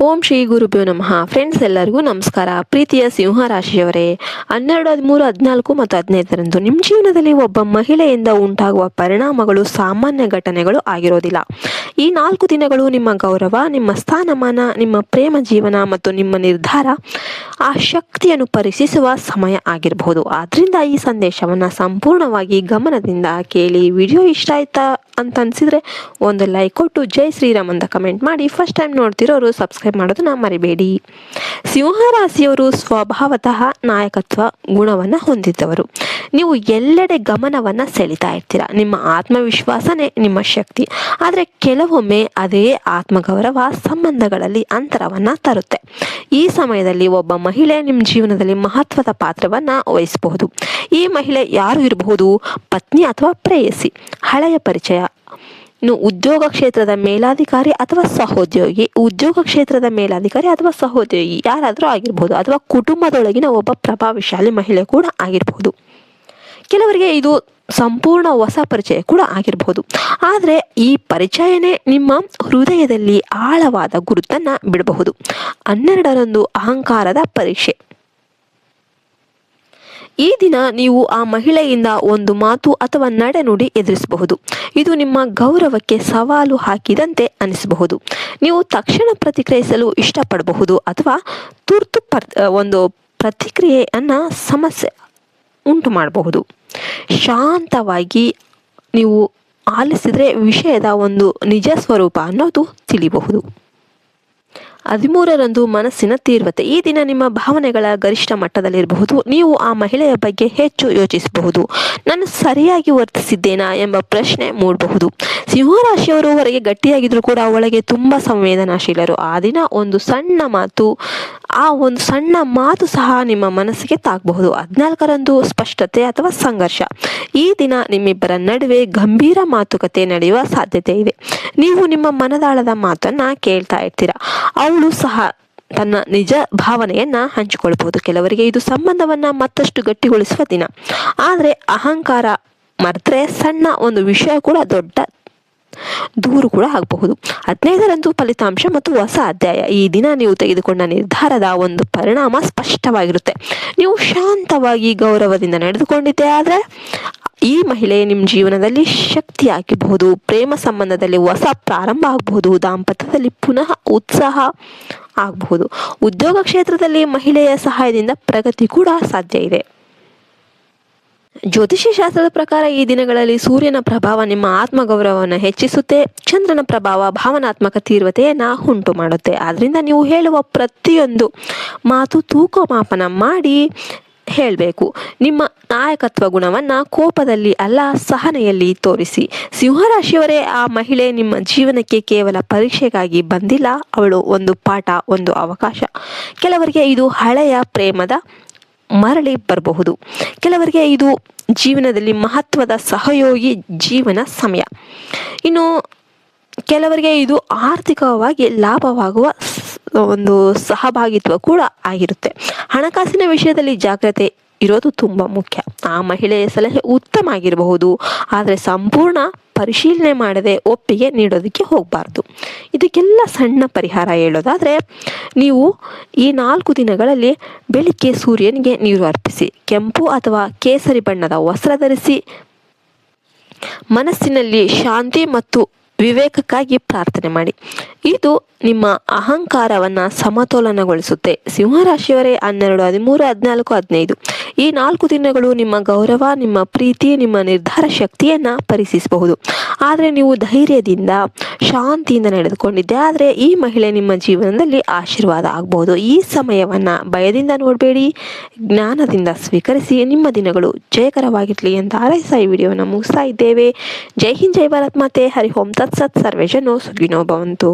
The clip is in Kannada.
ಓಂ ಶ್ರೀ ಗುರುಭ್ಯೋ ನಮಃ. ಫ್ರೆಂಡ್ಸ್, ಎಲ್ಲರಿಗೂ ನಮಸ್ಕಾರ. ಪ್ರೀತಿಯ ಸಿಂಹ ರಾಶಿಯವರೇ, 12, 13, 14 ಮತ್ತು 15ರಂದು ನಿಮ್ಮ ಜೀವನದಲ್ಲಿ ಒಬ್ಬ ಮಹಿಳೆಯಿಂದ ಉಂಟಾಗುವ ಪರಿಣಾಮಗಳು ಸಾಮಾನ್ಯ ಘಟನೆಗಳು ಆಗಿರೋದಿಲ್ಲ. ಈ 4 ದಿನಗಳು ನಿಮ್ಮ ಗೌರವ, ನಿಮ್ಮ ಸ್ಥಾನಮಾನ, ನಿಮ್ಮ ಪ್ರೇಮ ಜೀವನ ಮತ್ತು ನಿಮ್ಮ ನಿರ್ಧಾರ ಆ ಶಕ್ತಿಯನ್ನು ಪರೀಕ್ಷಿಸುವ ಸಮಯ ಆಗಿರಬಹುದು. ಆದ್ರಿಂದ ಈ ಸಂದೇಶವನ್ನು ಸಂಪೂರ್ಣವಾಗಿ ಗಮನದಿಂದ ಕೇಳಿ. ವಿಡಿಯೋ ಇಷ್ಟ ಆಯ್ತಾ ಅಂತ ಅನಿಸಿದರೆ ಒಂದು ಲೈಕ್ ಕೊಟ್ಟು ಜೈ ಶ್ರೀರಾಮ್ ಅಂತ ಕಮೆಂಟ್ ಮಾಡಿ. ಫಸ್ಟ್ ಟೈಮ್ ನೋಡ್ತಿರೋರು ಸಬ್ಸ್ಕ್ರೈಬ್ ಮಾಡೋದನ್ನ ಮರಿಬೇಡಿ. ಸಿಂಹ ರಾಶಿಯವರು ಸ್ವಭಾವತಃ ನಾಯಕತ್ವ ಗುಣವನ್ನು ಹೊಂದಿದ್ದವರು. ನೀವು ಎಲ್ಲೆಡೆ ಗಮನವನ್ನು ಸೆಳೀತಾ ಇರ್ತೀರ. ನಿಮ್ಮ ಆತ್ಮವಿಶ್ವಾಸನೇ ನಿಮ್ಮ ಶಕ್ತಿ. ಆದರೆ ಕೆಲವೊಮ್ಮೆ ಅದೇ ಆತ್ಮಗೌರವ ಸಂಬಂಧಗಳಲ್ಲಿ ಅಂತರವನ್ನು ತರುತ್ತೆ. ಈ ಸಮಯದಲ್ಲಿ ಒಬ್ಬ ಮಹಿಳೆ ನಿಮ್ಮ ಜೀವನದಲ್ಲಿ ಮಹತ್ವದ ಪಾತ್ರವನ್ನು ವಹಿಸಬಹುದು. ಈ ಮಹಿಳೆ ಯಾರು ಇರಬಹುದು? ಪತ್ನಿ ಅಥವಾ ಪ್ರೇಯಸಿ, ಹಳೆಯ ಪರಿಚಯ, ಇನ್ನು ಉದ್ಯೋಗ ಕ್ಷೇತ್ರದ ಮೇಲಾಧಿಕಾರಿ ಅಥವಾ ಸಹೋದ್ಯೋಗಿ, ಯಾರಾದರೂ ಆಗಿರ್ಬೋದು, ಅಥವಾ ಕುಟುಂಬದೊಳಗಿನ ಒಬ್ಬ ಪ್ರಭಾವಶಾಲಿ ಮಹಿಳೆ ಕೂಡ ಆಗಿರಬಹುದು. ಕೆಲವರಿಗೆ ಇದು ಸಂಪೂರ್ಣ ಹೊಸ ಪರಿಚಯ ಕೂಡ ಆಗಿರಬಹುದು. ಆದರೆ ಈ ಪರಿಚಯನೇ ನಿಮ್ಮ ಹೃದಯದಲ್ಲಿ ಆಳವಾದ ಗುರುತನ್ನು ಬಿಡಬಹುದು. 12ರಂದು ಅಹಂಕಾರದ ಪರೀಕ್ಷೆ. ಈ ದಿನ ನೀವು ಆ ಮಹಿಳೆಯಿಂದ ಒಂದು ಮಾತು ಅಥವಾ ನಡೆನುಡಿ ಎದುರಿಸಬಹುದು. ಇದು ನಿಮ್ಮ ಗೌರವಕ್ಕೆ ಸವಾಲು ಹಾಕಿದಂತೆ ಅನಿಸಬಹುದು. ನೀವು ತಕ್ಷಣ ಪ್ರತಿಕ್ರಿಯಿಸಲು ಇಷ್ಟಪಡಬಹುದು ಅಥವಾ ತುರ್ತು ಒಂದು ಪ್ರತಿಕ್ರಿಯೆಯನ್ನು ಸಮಸ್ಯೆ ಉಂಟು ಮಾಡಬಹುದು. ಶಾಂತವಾಗಿ ನೀವು ಆಲಿಸಿದರೆ ವಿಷಯದ ಒಂದು ನಿಜ ಸ್ವರೂಪ ಅನ್ನೋದು ತಿಳಿಯಬಹುದು. 13ರಂದು ಮನಸ್ಸಿನ ತೀವ್ರತೆ. ಈ ದಿನ ನಿಮ್ಮ ಭಾವನೆಗಳ ಗರಿಷ್ಠ ಮಟ್ಟದಲ್ಲಿರಬಹುದು. ನೀವು ಆ ಮಹಿಳೆಯ ಬಗ್ಗೆ ಹೆಚ್ಚು ಯೋಚಿಸಬಹುದು. ನಾನು ಸರಿಯಾಗಿ ವರ್ತಿಸಿದ್ದೇನಾ ಎಂಬ ಪ್ರಶ್ನೆ ಮೂಡಬಹುದು. ಸಿಂಹರಾಶಿಯವರು ಹೊರಗೆ ಗಟ್ಟಿಯಾಗಿದ್ರು ಕೂಡ ಒಳಗೆ ತುಂಬ ಸಂವೇದನಾಶೀಲರು. ಆ ದಿನ ಒಂದು ಸಣ್ಣ ಮಾತು ಸಹ ನಿಮ್ಮ ಮನಸ್ಸಿಗೆ ತಾಕಬಹುದು. 14ರಂದು ಸ್ಪಷ್ಟತೆ ಅಥವಾ ಸಂಘರ್ಷ. ಈ ದಿನ ನಿಮ್ಮಿಬ್ಬರ ನಡುವೆ ಗಂಭೀರ ಮಾತುಕತೆ ನಡೆಯುವ ಸಾಧ್ಯತೆ ಇದೆ. ನೀವು ನಿಮ್ಮ ಮನದಾಳದ ಮಾತನ್ನ ಕೇಳ್ತಾ ಇರ್ತೀರಾ. ಅವಳು ಸಹ ತನ್ನ ನಿಜ ಭಾವನೆಯನ್ನ ಹಂಚಿಕೊಳ್ಬಹುದು. ಕೆಲವರಿಗೆ ಇದು ಸಂಬಂಧವನ್ನ ಮತ್ತಷ್ಟು ಗಟ್ಟಿಗೊಳಿಸುವ ದಿನ. ಆದರೆ ಅಹಂಕಾರ ಮರೆತರೆ ಸಣ್ಣ ಒಂದು ವಿಷಯ ಕೂಡ ದೊಡ್ಡ ದೂರು ಕೂಡ ಆಗಬಹುದು. 15ರಂದು ಫಲಿತಾಂಶ ಮತ್ತು ಹೊಸ ಅಧ್ಯಾಯ. ಈ ದಿನ ನೀವು ತೆಗೆದುಕೊಂಡ ನಿರ್ಧಾರದ ಒಂದು ಪರಿಣಾಮ ಸ್ಪಷ್ಟವಾಗಿರುತ್ತೆ. ನೀವು ಶಾಂತವಾಗಿ ಗೌರವದಿಂದ ನಡೆದುಕೊಂಡಿದ್ದೆ ಆದರೆ ಈ ಮಹಿಳೆ ನಿಮ್ಮ ಜೀವನದಲ್ಲಿ ಶಕ್ತಿ ಆಗಿರಬಹುದು. ಪ್ರೇಮ ಸಂಬಂಧದಲ್ಲಿ ಹೊಸ ಪ್ರಾರಂಭ ಆಗಬಹುದು. ದಾಂಪತ್ಯದಲ್ಲಿ ಪುನಃ ಉತ್ಸಾಹ ಆಗಬಹುದು. ಉದ್ಯೋಗ ಕ್ಷೇತ್ರದಲ್ಲಿ ಮಹಿಳೆಯ ಸಹಾಯದಿಂದ ಪ್ರಗತಿ ಕೂಡ ಸಾಧ್ಯ ಇದೆ. ಜ್ಯೋತಿಷ್ಯ ಶಾಸ್ತ್ರದ ಪ್ರಕಾರ ಈ ದಿನಗಳಲ್ಲಿ ಸೂರ್ಯನ ಪ್ರಭಾವ ನಿಮ್ಮ ಆತ್ಮಗೌರವವನ್ನು ಹೆಚ್ಚಿಸುತ್ತೆ. ಚಂದ್ರನ ಪ್ರಭಾವ ಭಾವನಾತ್ಮಕ ತೀವ್ರತೆಯನ್ನು ಉಂಟು ಮಾಡುತ್ತೆ. ಆದ್ರಿಂದ ನೀವು ಹೇಳುವ ಪ್ರತಿಯೊಂದು ಮಾತು ತೂಕಮಾಪನ ಮಾಡಿ ಹೇಳಬೇಕು. ನಿಮ್ಮ ನಾಯಕತ್ವ ಗುಣವನ್ನು ಕೋಪದಲ್ಲಿ ಅಲ್ಲ, ಸಹನೆಯಲ್ಲಿ ತೋರಿಸಿ. ಸಿಂಹರಾಶಿಯವರೇ, ಆ ಮಹಿಳೆ ನಿಮ್ಮ ಜೀವನಕ್ಕೆ ಕೇವಲ ಪರೀಕ್ಷೆಗಾಗಿ ಬಂದಿಲ್ಲ. ಅವಳು ಒಂದು ಪಾಠ, ಒಂದು ಅವಕಾಶ. ಕೆಲವರಿಗೆ ಇದು ಹಳೆಯ ಪ್ರೇಮದ ಮರಳಿ ಬರಬಹುದು. ಕೆಲವರಿಗೆ ಇದು ಜೀವನದಲ್ಲಿ ಮಹತ್ವದ ಸಹಯೋಗಿ ಜೀವನ ಸಮಯ. ಇನ್ನು ಕೆಲವರಿಗೆ ಇದು ಆರ್ಥಿಕವಾಗಿ ಲಾಭವಾಗುವ ಒಂದು ಸಹಭಾಗಿತ್ವ ಕೂಡ ಆಗಿರುತ್ತೆ. ಹಣಕಾಸಿನ ವಿಷಯದಲ್ಲಿ ಜಾಗ್ರತೆ ಇರೋದು ತುಂಬ ಮುಖ್ಯ. ಆ ಮಹಿಳೆಯ ಸಲಹೆ ಉತ್ತಮ ಆಗಿರಬಹುದು, ಆದರೆ ಸಂಪೂರ್ಣ ಪರಿಶೀಲನೆ ಮಾಡದೆ ಒಪ್ಪಿಗೆ ನೀಡೋದಕ್ಕೆ ಹೋಗಬಾರ್ದು. ಇದಕ್ಕೆಲ್ಲ ಸಣ್ಣ ಪರಿಹಾರ ಹೇಳೋದಾದರೆ, ನೀವು ಈ 4 ದಿನಗಳಲ್ಲಿ ಬೆಳಿಗ್ಗೆ ಸೂರ್ಯನಿಗೆ ನೀರು ಅರ್ಪಿಸಿ, ಕೆಂಪು ಅಥವಾ ಕೇಸರಿ ಬಣ್ಣದ ವಸ್ತ್ರ ಧರಿಸಿ, ಮನಸ್ಸಿನಲ್ಲಿ ಶಾಂತಿ ಮತ್ತು ವಿವೇಕಕ್ಕಾಗಿ ಪ್ರಾರ್ಥನೆ ಮಾಡಿ. ಇದು ನಿಮ್ಮ ಅಹಂಕಾರವನ್ನು ಸಮತೋಲನಗೊಳಿಸುತ್ತೆ. ಸಿಂಹರಾಶಿಯವರೇ, 12, 13, 14, 15 ಈ 4 ದಿನಗಳು ನಿಮ್ಮ ಗೌರವ, ನಿಮ್ಮ ಪ್ರೀತಿ, ನಿಮ್ಮ ನಿರ್ಧಾರ ಶಕ್ತಿಯನ್ನು ಪರೀಕ್ಷಿಸಬಹುದು. ಆದರೆ ನೀವು ಧೈರ್ಯದಿಂದ ಶಾಂತಿಯಿಂದ ನಡೆದುಕೊಂಡಿದ್ದೆ ಆದರೆ ಈ ಮಹಿಳೆ ನಿಮ್ಮ ಜೀವನದಲ್ಲಿ ಆಶೀರ್ವಾದ ಆಗಬಹುದು. ಈ ಸಮಯವನ್ನು ಭಯದಿಂದ ನೋಡಬೇಡಿ, ಜ್ಞಾನದಿಂದ ಸ್ವೀಕರಿಸಿ. ನಿಮ್ಮ ದಿನಗಳು ಜಯಕರವಾಗಿರಲಿ ಅಂತ ಹಾರೈಸಿ ಈ ವಿಡಿಯೋವನ್ನು ಮುಗಿಸ್ತಾ ಇದ್ದೇವೆ. ಜೈ ಹಿಂದ್, ಜೈ ಭಾರತ್ ಮಾತೆ. ಹರಿ ಓಂ ತತ್ಸತ್. ಸರ್ವೇ ಜನೋ ಸುಖಿನೋ ಭವಂತು.